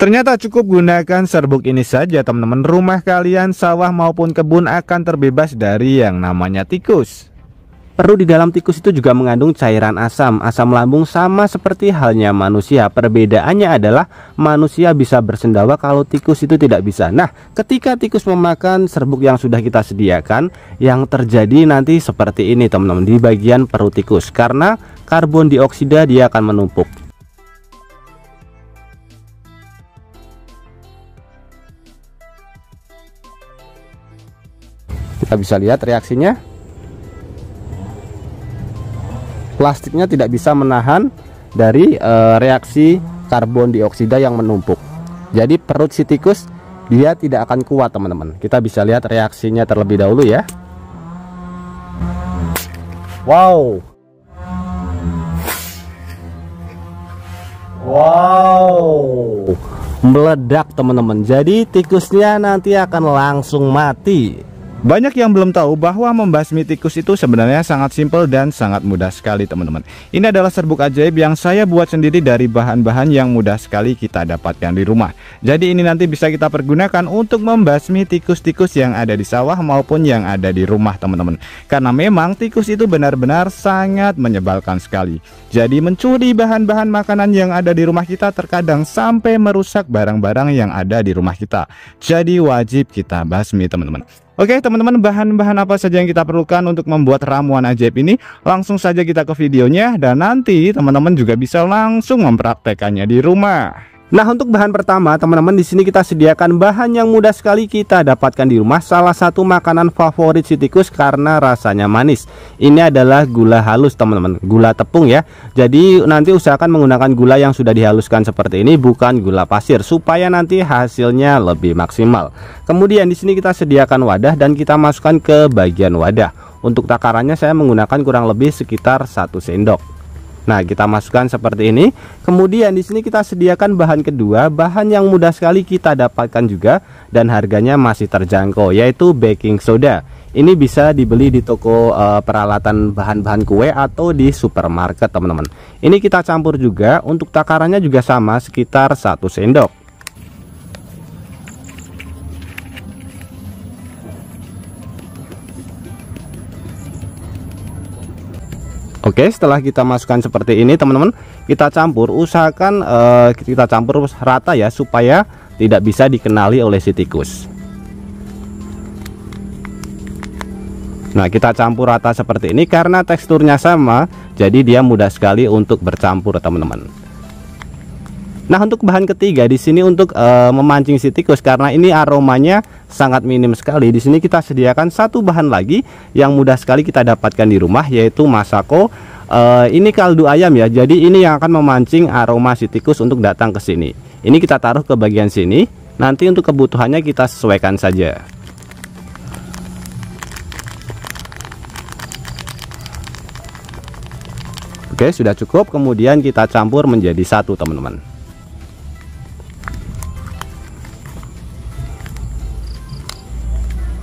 Ternyata cukup gunakan serbuk ini saja teman-teman, rumah kalian, sawah maupun kebun akan terbebas dari yang namanya tikus. Perut di dalam tikus itu juga mengandung cairan asam lambung, sama seperti halnya manusia. Perbedaannya adalah manusia bisa bersendawa, kalau tikus itu tidak bisa. Nah, ketika tikus memakan serbuk yang sudah kita sediakan, yang terjadi nanti seperti ini teman-teman, di bagian perut tikus. Karena karbon dioksida dia akan menumpuk. Kita bisa lihat reaksinya. Plastiknya tidak bisa menahan dari reaksi karbon dioksida yang menumpuk. Jadi perut si tikus dia tidak akan kuat teman-teman. Kita bisa lihat reaksinya terlebih dahulu ya. Wow. Meledak teman-teman. Jadi tikusnya nanti akan langsung mati. Banyak yang belum tahu bahwa membasmi tikus itu sebenarnya sangat simpel dan sangat mudah sekali teman-teman. Ini adalah serbuk ajaib yang saya buat sendiri dari bahan-bahan yang mudah sekali kita dapatkan di rumah. Jadi ini nanti bisa kita pergunakan untuk membasmi tikus-tikus yang ada di sawah maupun yang ada di rumah teman-teman. Karena memang tikus itu benar-benar sangat menyebalkan sekali. Jadi mencuri bahan-bahan makanan yang ada di rumah kita terkadang sampai merusak barang-barang yang ada di rumah kita. Jadi wajib kita basmi teman-teman. Oke teman-teman, bahan-bahan apa saja yang kita perlukan untuk membuat ramuan ajaib ini? Langsung saja kita ke videonya, dan nanti teman-teman juga bisa langsung mempraktekannya di rumah. Nah, untuk bahan pertama teman-teman, di sini kita sediakan bahan yang mudah sekali kita dapatkan di rumah. Salah satu makanan favorit si tikus karena rasanya manis. Ini adalah gula halus teman-teman, gula tepung ya. Jadi nanti usahakan menggunakan gula yang sudah dihaluskan seperti ini, bukan gula pasir, supaya nanti hasilnya lebih maksimal. Kemudian di sini kita sediakan wadah dan kita masukkan ke bagian wadah. Untuk takarannya saya menggunakan kurang lebih sekitar 1 sendok. Nah, kita masukkan seperti ini. Kemudian di sini kita sediakan bahan kedua, bahan yang mudah sekali kita dapatkan juga dan harganya masih terjangkau, yaitu baking soda. Ini bisa dibeli di toko peralatan bahan-bahan kue atau di supermarket teman-teman. Ini kita campur juga. Untuk takarannya juga sama, sekitar 1 sendok. Oke, setelah kita masukkan seperti ini teman-teman, kita campur, usahakan kita campur rata ya, supaya tidak bisa dikenali oleh si tikus. Nah, kita campur rata seperti ini karena teksturnya sama, jadi dia mudah sekali untuk bercampur teman-teman. Nah, untuk bahan ketiga di sini untuk memancing si tikus, karena ini aromanya sangat minim sekali. Di sini kita sediakan satu bahan lagi yang mudah sekali kita dapatkan di rumah, yaitu masako. Ini kaldu ayam ya. Jadi ini yang akan memancing aroma si tikus untuk datang ke sini. Ini kita taruh ke bagian sini. Nanti untuk kebutuhannya kita sesuaikan saja. Oke, sudah cukup. Kemudian kita campur menjadi satu teman-teman.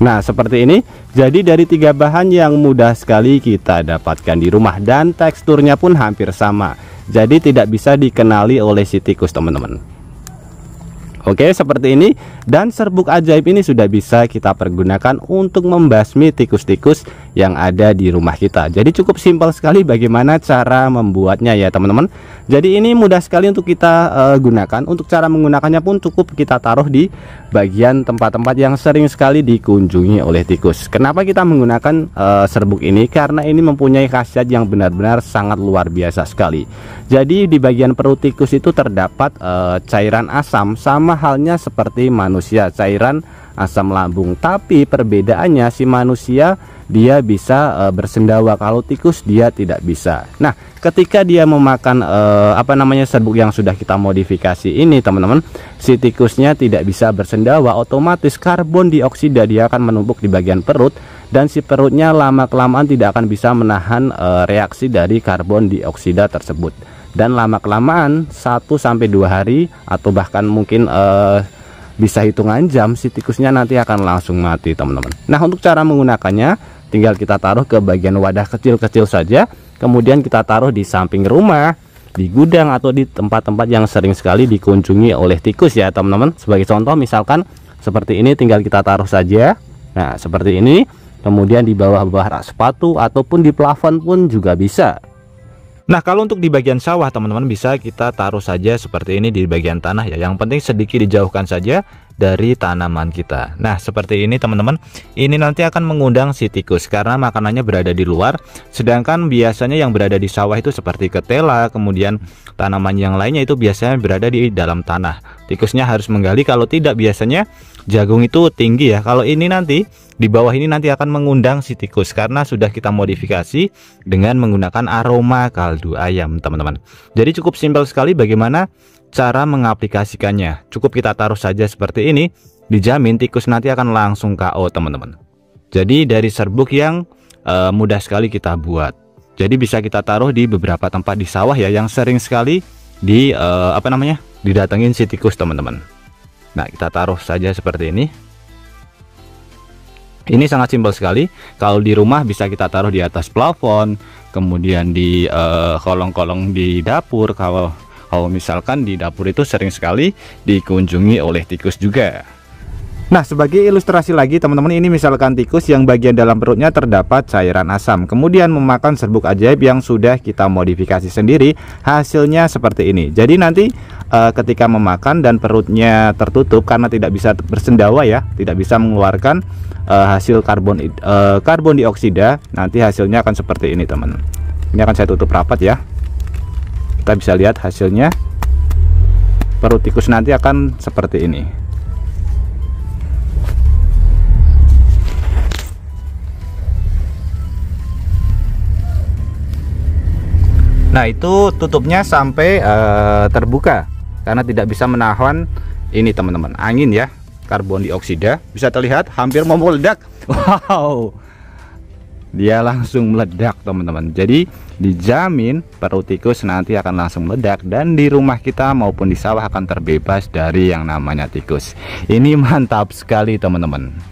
Nah, seperti ini. Jadi dari 3 bahan yang mudah sekali kita dapatkan di rumah, dan teksturnya pun hampir sama. Jadi tidak bisa dikenali oleh si tikus teman-teman. Oke, seperti ini. Dan serbuk ajaib ini sudah bisa kita pergunakan untuk membasmi tikus-tikus yang ada di rumah kita. Jadi cukup simpel sekali bagaimana cara membuatnya ya teman-teman. Jadi ini mudah sekali untuk kita gunakan. Untuk cara menggunakannya pun cukup kita taruh di bagian tempat-tempat yang sering sekali dikunjungi oleh tikus. Kenapa kita menggunakan serbuk ini? Karena ini mempunyai khasiat yang benar-benar sangat luar biasa sekali. Jadi di bagian perut tikus itu terdapat cairan asam, sama halnya seperti manusia, cairan asam lambung. Tapi perbedaannya si manusia dia bisa bersendawa, kalau tikus dia tidak bisa. Nah, ketika dia memakan serbuk yang sudah kita modifikasi ini teman-teman, si tikusnya tidak bisa bersendawa, otomatis karbon dioksida dia akan menumpuk di bagian perut, dan si perutnya lama-kelamaan tidak akan bisa menahan reaksi dari karbon dioksida tersebut. Dan lama-kelamaan 1-2 hari atau bahkan mungkin bisa hitungan jam, si tikusnya nanti akan langsung mati teman-teman. Nah, untuk cara menggunakannya tinggal kita taruh ke bagian wadah kecil-kecil saja, kemudian kita taruh di samping rumah di gudang atau di tempat-tempat yang sering sekali dikunjungi oleh tikus ya teman-teman. Sebagai contoh misalkan seperti ini, tinggal kita taruh saja. Nah seperti ini, kemudian di bawah-bawah rak sepatu ataupun di plafon pun juga bisa. Nah kalau untuk di bagian sawah teman-teman, bisa kita taruh saja seperti ini di bagian tanah ya. Yang penting sedikit dijauhkan saja dari tanaman kita. Nah seperti ini teman-teman, ini nanti akan mengundang si tikus karena makanannya berada di luar. Sedangkan biasanya yang berada di sawah itu seperti ketela, kemudian tanaman yang lainnya itu biasanya berada di dalam tanah. Tikusnya harus menggali, kalau tidak biasanya jagung itu tinggi ya. Kalau ini nanti di bawah ini nanti akan mengundang si tikus karena sudah kita modifikasi dengan menggunakan aroma kaldu ayam teman-teman. Jadi cukup simpel sekali bagaimana cara mengaplikasikannya. Cukup kita taruh saja seperti ini, dijamin tikus nanti akan langsung KO teman-teman. Jadi dari serbuk yang mudah sekali kita buat. Jadi bisa kita taruh di beberapa tempat di sawah ya, yang sering sekali di didatengin si tikus teman-teman. Nah kita taruh saja seperti ini. Ini sangat simpel sekali. Kalau di rumah bisa kita taruh di atas plafon, kemudian di kolong-kolong di dapur. Kalau misalkan di dapur itu sering sekali dikunjungi oleh tikus juga. Nah sebagai ilustrasi lagi teman-teman, ini misalkan tikus yang bagian dalam perutnya terdapat cairan asam, kemudian memakan serbuk ajaib yang sudah kita modifikasi sendiri. Hasilnya seperti ini. Jadi nanti ketika memakan dan perutnya tertutup karena tidak bisa bersendawa ya, tidak bisa mengeluarkan hasil karbon dioksida, nanti hasilnya akan seperti ini teman. Ini akan saya tutup rapat ya. Kita bisa lihat hasilnya. Perut tikus nanti akan seperti ini. Nah itu tutupnya sampai terbuka karena tidak bisa menahan ini teman-teman, angin ya, karbon dioksida. Bisa terlihat hampir mau meledak. Wow, dia langsung meledak teman-teman. Jadi dijamin perut tikus nanti akan langsung meledak, dan di rumah kita maupun di sawah akan terbebas dari yang namanya tikus. Ini mantap sekali teman-teman.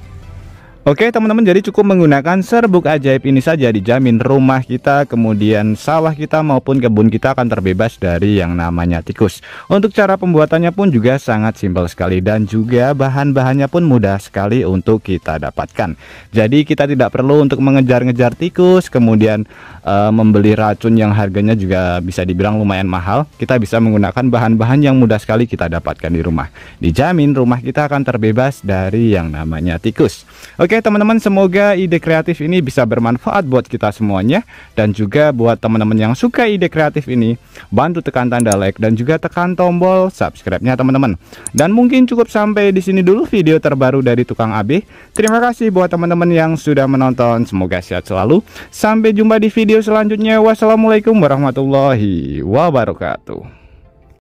Oke teman-teman, jadi cukup menggunakan serbuk ajaib ini saja, dijamin rumah kita, kemudian sawah kita maupun kebun kita akan terbebas dari yang namanya tikus. Untuk cara pembuatannya pun juga sangat simpel sekali, dan juga bahan-bahannya pun mudah sekali untuk kita dapatkan. Jadi kita tidak perlu untuk mengejar-ngejar tikus, kemudian membeli racun yang harganya juga bisa dibilang lumayan mahal. Kita bisa menggunakan bahan-bahan yang mudah sekali kita dapatkan di rumah. Dijamin rumah kita akan terbebas dari yang namanya tikus. Oke teman-teman, semoga ide kreatif ini bisa bermanfaat buat kita semuanya, dan juga buat teman-teman yang suka ide kreatif ini, bantu tekan tanda like dan juga tekan tombol subscribe-nya teman-teman. Dan mungkin cukup sampai di sini dulu video terbaru dari Tukang AB. Terima kasih buat teman-teman yang sudah menonton, semoga sehat selalu. Sampai jumpa di video selanjutnya. Wassalamualaikum warahmatullahi wabarakatuh.